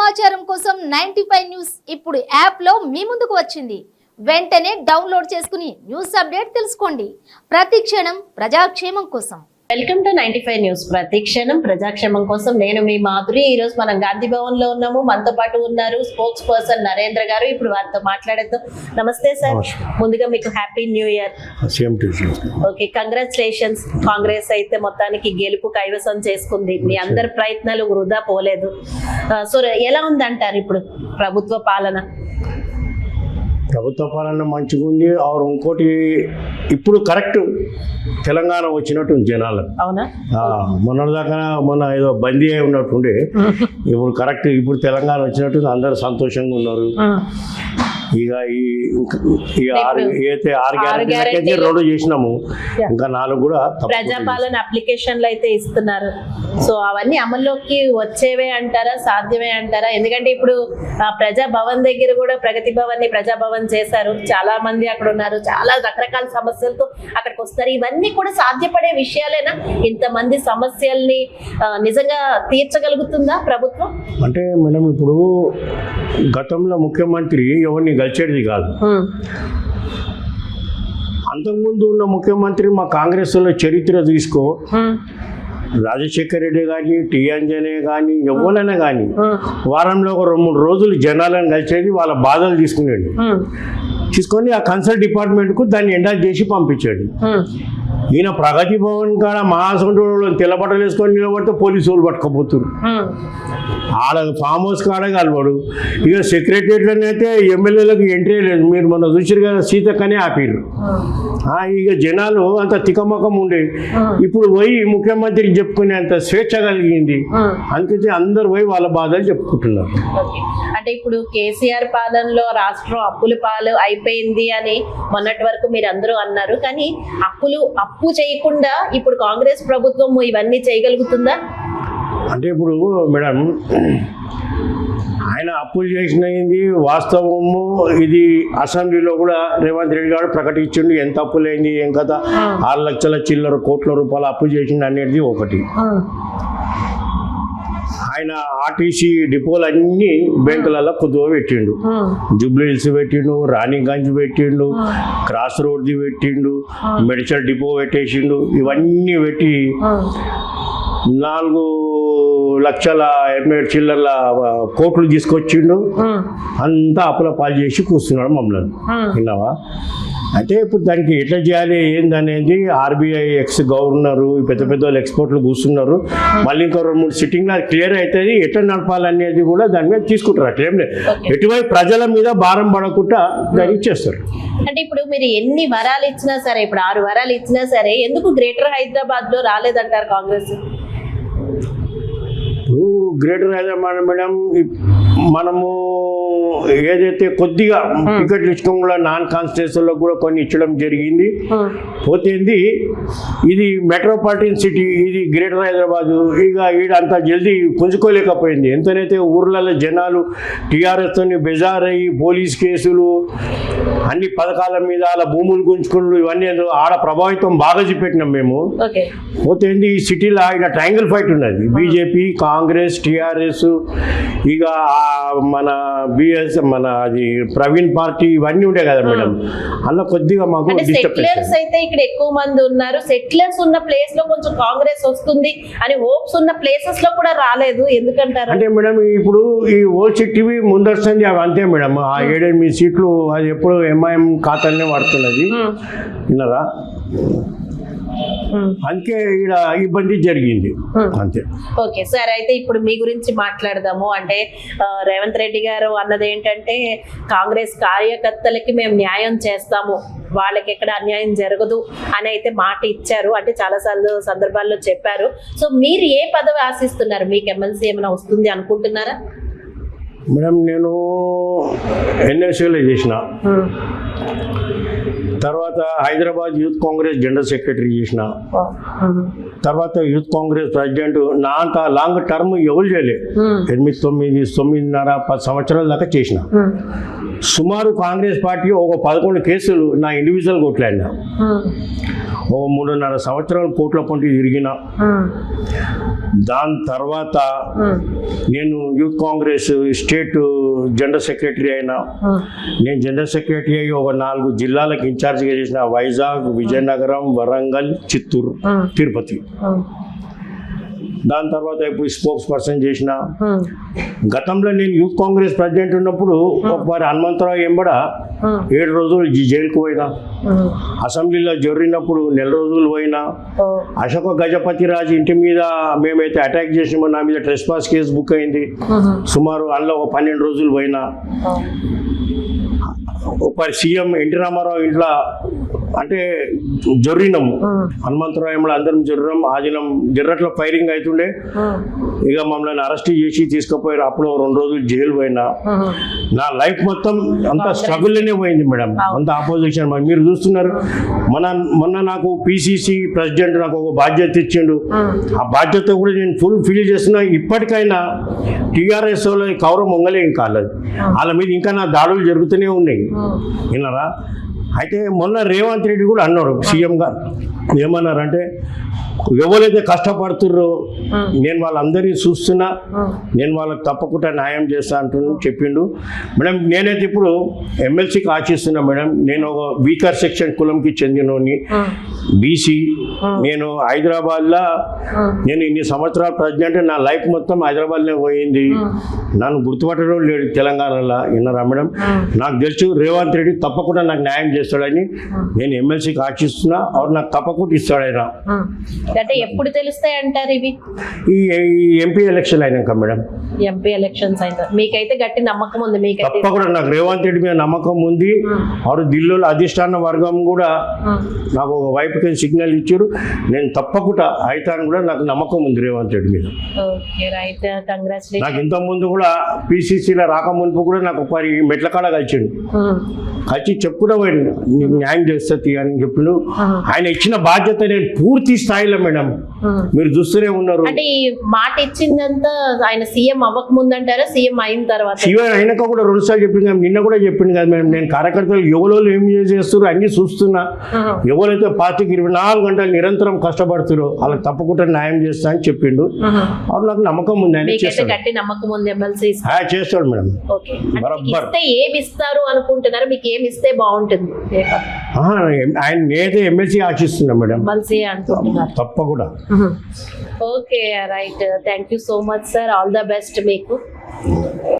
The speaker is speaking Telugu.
సమాచారం కోసం 95 న్యూస్ ఇప్పుడు యాప్లో మీ ముందుకు వచ్చింది. వెంటనే డౌన్లోడ్ చేసుకుని న్యూస్ అప్డేట్ తెలుసుకోండి. ప్రతి క్షణం ప్రజాక్షేమం కోసం. Welcome to 95 news. ప్రతి క్షణం ప్రజాక్షేమం కోసం నేను మీ మాధురి. ఈ రోజు మనం గాంధీ భవన్ లో ఉన్నాము. మనతో పాటు ఉన్నారు స్పోక్స్ పర్సన్ నరేంద్ర గారు. ఇప్పుడు వారితో మాట్లాడేద్దాం. నమస్తే సార్. ముందుగా మీకు happy new year. Okay, congratulations. Congress అయితే మొత్తానికి గెలుపు కైవసం చేసుకుంది. మీ అందరి ప్రయత్నాలు వృధా పోలేదు. సో ఎలా ఉందంటారు ఇప్పుడు ప్రభుత్వ పాలన? ప్రభుత్వ పాలన మంచిగా ఉంది. ఆరు ఇంకోటి ఇప్పుడు కరెక్ట్ తెలంగాణ వచ్చినట్టు జనాలకు. అవునా? మొన్న ఏదో బందీ అయి ఉన్నట్టుండే ఇప్పుడు కరెక్ట్ ఇప్పుడు తెలంగాణ వచ్చినట్టు అందరు సంతోషంగా ఉన్నారు. ఇక ఆరు గ్యారెంటీ 2 చేసినాము, ఇంకా 4 కూడా ప్రజాపాలన అప్లికేషన్లు అయితే ఇస్తున్నారు. సో అవన్నీ అమల్లోకి వచ్చేవే అంటారా, సాధ్యమే అంటారా? ఎందుకంటే ఇప్పుడు ప్రజా భవన్ దగ్గర కూడా ప్రగతి భవన్ ని ప్రజాభవన్ చేశారు. చాలా మంది అక్కడ ఉన్నారు, చాలా రకరకాల సమస్యలతో అక్కడికి వస్తారు. ఇవన్నీ కూడా సాధ్యపడే విషయాలేనా? ఇంతమంది సమస్యల్ని నిజంగా తీర్చగలుగుతుందా ప్రభుత్వం? అంటే మేడం ఇప్పుడు గతంలో ముఖ్యమంత్రి ఎవరిని గెలిచేది కాదు. అంతకుముందు ఉన్న ముఖ్యమంత్రి మా కాంగ్రెస్లో చరిత్ర తీసుకో, రాజశేఖర రెడ్డి కానీ, టి అంజనే కానీ, ఎవరైనా కానీ వారంలో ఒక 2-3 రోజులు జనాలను కలిసేది, వాళ్ళ బాధలు తీసుకొని ఆ కన్సల్ట్ డిపార్ట్మెంట్కు దాన్ని ఎండాజ్ చేసి పంపించాడు. ఈయన ప్రగతి భవన్ కాడ మహాసంలో తెల్లబట్టలు వేసుకొని నిలబడితే పోలీసు వాళ్ళు పట్టుకపోతున్నారు. ఆడ ఫామ్ హౌస్ కాడ కలవాడు. ఇక సెక్రటరియట్లోనే అయితే ఎమ్మెల్యేలకు ఎంట్రీ లేదు. మీరు మొన్న చూసారు కదా, సీతక్కనే ఆపిరు. ఇక జనాలు అంత తికమకం ఉండే. ఇప్పుడు పోయి ముఖ్యమంత్రికి చెప్పుకునే అంత స్వేచ్ఛ కలిగింది. అందుకే అందరు పోయి వాళ్ళ బాధలు చెప్పుకుంటున్నారు. అంటే ఇప్పుడు కేసీఆర్ పాలనలో రాష్ట్రం అప్పుల పాలు అయిపోయింది అని మొన్నటి వరకు మీరు అందరూ అన్నారు. కానీ అప్పు చేయకుండా ఇప్పుడు కాంగ్రెస్ ప్రభుత్వం ఇవన్నీ చేయగలుగుతుందా? అంటే ఇప్పుడు మేడం ఆయన అప్పులు చేసినది వాస్తవము. ఇది అసెంబ్లీలో కూడా రేవంత్ రెడ్డి గారు ప్రకటించిండు ఎంత అప్పులైంది, ఏం కదా. 6 లక్షల చిల్లర కోట్ల రూపాయలు అప్పు చేసిండు అనేది ఒకటి. ఆయన ఆర్టీసీ డిపోలు అన్ని బ్యాంకులలో కొద్దిగా పెట్టిండు. జూబ్లీ హిల్స్ పెట్టిండు, రాణిగంజ్ పెట్టిండు, క్రాస్ రోడ్ది పెట్టిండు, మెడికల్ డిపో పెట్టేసిండు. ఇవన్నీ పెట్టి 4 లక్షల చిల్లర్ల కోట్లు తీసుకొచ్చిండు. అంతా అప్పుల పాలు చేసి కూర్చున్నాడు మమ్మల్ని. విన్నావా? అయితే ఇప్పుడు దానికి ఎట్లా చేయాలి ఏందనేది ఆర్బీఐ ఎక్స్ గవర్నరు పెద్ద వాళ్ళు ఎక్స్పోర్ట్లు కూర్చున్నారు. మళ్ళీ ఇంకో 2-3 సిట్టింగ్లో అది క్లియర్ అవుతుంది. ఎట్లా నడపాలనేది కూడా దాని మీద తీసుకుంటారు. అట్లేం లేదు, ఎటువైపు ప్రజల మీద భారం పడకుండా దాన్ని ఇచ్చేస్తారు. అంటే ఇప్పుడు మీరు ఎన్ని వరాలు ఇచ్చినా సరే, ఇప్పుడు 6 వరాలు ఇచ్చినా సరే, ఎందుకు గ్రేటర్ హైదరాబాద్ లో రాలేదంటారు కాంగ్రెస్? గ్రేటర్ హైదరాబాద్ మేడం మనము ఏదైతే కొద్దిగా టికెట్లు ఇచ్చడం కూడా నాన్ కాన్స్టిట్యూన్సీలో కూడా కొన్ని ఇచ్చడం జరిగింది. పోతేంది ఇది మెట్రోపాలిటన్ సిటీ, ఇది గ్రేటర్ హైదరాబాదు. ఇక అంత జల్దీ పుంజుకోలేకపోయింది. ఎంతనైతే ఊర్లలో జనాలు టీఆర్ఎస్తో బెజారయ్యి పోలీస్ కేసులు, అన్ని పథకాల మీద అలా భూములు గుంజుకుని ఇవన్నీ ఆడ ప్రభావితం బాగా చూపెట్టినాం మేము. పోతేంది ఈ సిటీలో ఆయన ట్రయాంగిల్ ఫైట్ ఉన్నది. బీజేపీ, కాంగ్రెస్, టీఆర్ఎస్, ఇక మన అది ప్రవీణ్ పార్టీ, ఇవన్నీ ఉంటాయి కదా మేడం. అలా కొద్దిగా మాకు సెటిలర్స్ అయితే ఇక్కడ ఎక్కువ మంది ఉన్నారు. సెటిలర్స్ ఉన్న ప్లేస్ లో కొంచెం కాంగ్రెస్ వస్తుంది అని హోప్స్ ఉన్న ప్లేసెస్ లో కూడా రాలేదు, ఎందుకంటారు? అంటే మేడం ఇప్పుడు ఈ ఓల్డ్ సిటీవి ముందొస్తుంది అవి అంతే మేడం. ఆ 7-8 సీట్లు అది ఎప్పుడు ఎంఐఎం ఖాతానే పడుతున్నది. విన్నారా? అందుకే ఇక్కడ ఇబ్బంది జరిగింది అంతే. ఓకే సార్, అయితే ఇప్పుడు మీ గురించి మాట్లాడదాము. అంటే రేవంత్ రెడ్డి గారు అన్నది ఏంటంటే కాంగ్రెస్ కార్యకర్తలకి మేము న్యాయం చేస్తాము, వాళ్ళకి ఎక్కడ అన్యాయం జరగదు అని అయితే మాట ఇచ్చారు. అంటే చాలా సందర్భాల్లో చెప్పారు. సో మీరు ఏ పదవి ఆశిస్తున్నారు? మీకు ఎమ్మెల్సీ ఏమైనా వస్తుంది అనుకుంటున్నారా? మేడం నేను ఎన్ఎస్ఏలో చేసిన తర్వాత Hyderabad youth Congress general secretary చేసిన తర్వాత యూత్ కాంగ్రెస్ ప్రెసిడెంట్. నా అంత లాంగ్ టర్మ్ ఎవరు చేయలే. 8, 9, 9.5, 10 సంవత్సరాల దాకా చేసిన. సుమారు కాంగ్రెస్ పార్టీ ఒక 11 కేసులు నా ఇండివిజువల్ కొట్లాడినా. ఒక 3.5 సంవత్సరాలు కోట్ల పొంటి తిరిగిన. దాని తర్వాత నేను youth Congress state general secretary అయినా. నేను జనరల్ సెక్రటరీ అయ్యి ఒక 4 జిల్లాలకు ఇన్ఛార్జిగా చేసిన. వైజాగ్, విజయనగరం, వరంగల్, చిత్తూరు, తిరుపతి. దాని తర్వాత ఇప్పుడు స్పోక్స్ పర్సన్ చేసిన. గతంలో నేను యూత్ కాంగ్రెస్ ప్రెసిడెంట్ ఉన్నప్పుడు ఒకసారి హనుమంతరావు ఎంబడ 7 రోజులు జైలుకు పోయినా. అసెంబ్లీలో జరిగినప్పుడు 1 నెల రోజులు పోయినా. అశోక గజపతి రాజు ఇంటి మీద మేమైతే అటాక్ చేసినామో నా మీద ట్రెస్పాస్ కేసు బుక్ అయింది. సుమారు అందులో ఒక 12 రోజులు పోయినా. ఒకసారి సీఎం ఎన్టీ రామారావు ఇంట్లో అంటే జొర్రినాం. హనుమంతరావు ఎంబడ అందరం జొర్రినాం. ఆ దినం జర్రట్లో ఫైరింగ్ అవుతుండే. ఇక మమ్మల్ని అరెస్ట్ చేసి తీసుకుపోయారు. అప్పుడు 2 రోజులు జైలు పోయినా. నా లైఫ్ మొత్తం అంతా స్ట్రగుల్లోనే పోయింది మేడం. అంత ఆపోజిషన్. మీరు చూస్తున్నారు, మొన్న నాకు పిసిసి ప్రెసిడెంట్ నాకు ఒక బాధ్యత ఇచ్చిండు. ఆ బాధ్యత కూడా నేను ఫుల్ ఫీల్ చేస్తున్నా. ఇప్పటికైనా టీఆర్ఎస్ వాళ్ళు కౌరవం మొంగలే ఇంకా కాలేదు. వాళ్ళ మీద ఇంకా నా దాడులు జరుగుతూనే ఉన్నాయి. విన్నారా? అయితే మొన్న రేవంత్ రెడ్డి కూడా అన్నారు, సీఎం గారు ఏమన్నారంటే, ఎవరైతే కష్టపడుతుర్రో నేను వాళ్ళందరినీ చూస్తున్నా, నేను వాళ్ళకి తప్పకుండా న్యాయం చేస్తా అంటున్నా చెప్పిండు. మేడం నేనైతే ఇప్పుడు ఎమ్మెల్సీకి ఆశిస్తున్నా మేడం. నేను ఒక వీకర్ సెక్షన్ కులంకి చెందినోని, బీసీ. నేను హైదరాబాద్లో నేను ఇన్ని సంవత్సరాల ప్రెసిడెంట్. నా లైఫ్ మొత్తం హైదరాబాద్లో పోయింది. నన్ను గుర్తుపట్టడం లేడు తెలంగాణలో. విన్నారా మేడం? నాకు తెలుసు రేవంత్ రెడ్డి తప్పకుండా నాకు న్యాయం చేస్తాడని నేను ఎమ్మెల్సీకి ఆశిస్తున్నా. அவர் నాకు తప్పకుండా ఇస్తాడైనా. అంటే ఎప్పుడు తెలుస్తాయి అంటారు ఇవి? ఈ ఎంపీ ఎలక్షన్ అయినాక మేడం. ఎంపీ ఎలక్షన్స్ అయితే మీకైతే గట్టి నమ్మకం ఉంది? మీకైతే తప్పకుండా నాకు రేవంత్ రెడ్డి మీద నమ్మకం ఉంది. వారు ఢిల్లీలో అధిష్టాన వర్గం కూడా నాకు ఒక వైపుకి సిగ్నల్ ఇచ్చారు. నేను తప్పకుండా అయితాను కూడా నాకు నమ్మకం ఉంది రేవంత్ రెడ్డి మీద. Okay right, congratulation. నాకు ఇంత ముందు కూడా పిసిసిలో రాకముందు కూడా నాకు ఒకసారి మెట్ల కాడ కలిసిండు. కలిసి చెప్పుకుంటూ పోయిండు, నీకు న్యాయం చేస్తుంది అని చెప్పిండు. ఆయన ఇచ్చిన బాధ్యత నేను పూర్తి స్థాయిలో మేడం మీరు చూస్తూనే ఉన్నారు. అంటే ఈ మాట ఇచ్చిందంతా ఆయన సీఎం అవ్వక ముందంటారా, సీఎం అయిన తర్వాత? సీఎం అయినాక కూడా 2 సార్లు చెప్పింది కదా, నిన్న కూడా చెప్పింది కదా మేడం. నేను కార్యకర్తలు ఎవరో ఏం చేస్తున్నారు అన్ని చూస్తున్నా. ఎవరైతే పార్టీకి 24 గంటలు నిరంతరం కష్టపడుతురో వాళ్ళకి తప్పకుండా న్యాయం చేస్తా అని చెప్పిండు. అప్పుడు నాకు నమ్మకం ఉంది ఆయన చేస్తాడు. గట్టి నమ్మకం ఉంది ఎమ్మెల్సీ చేస్తాడు మేడం. ఓకే, ఇస్తే ఏమి ఇస్తారు అనుకుంటున్నారు? మీకు ఏమి ఇస్తే బాగుంటుంది? ఆయన నేనైతే ఎమ్మెల్సీ ఆశిస్తున్నా మేడం. ఎమ్మెల్సీ అనుకుంటున్నారు తప్పకుండా. Okay right, thank you so much sir. All the best మీకు.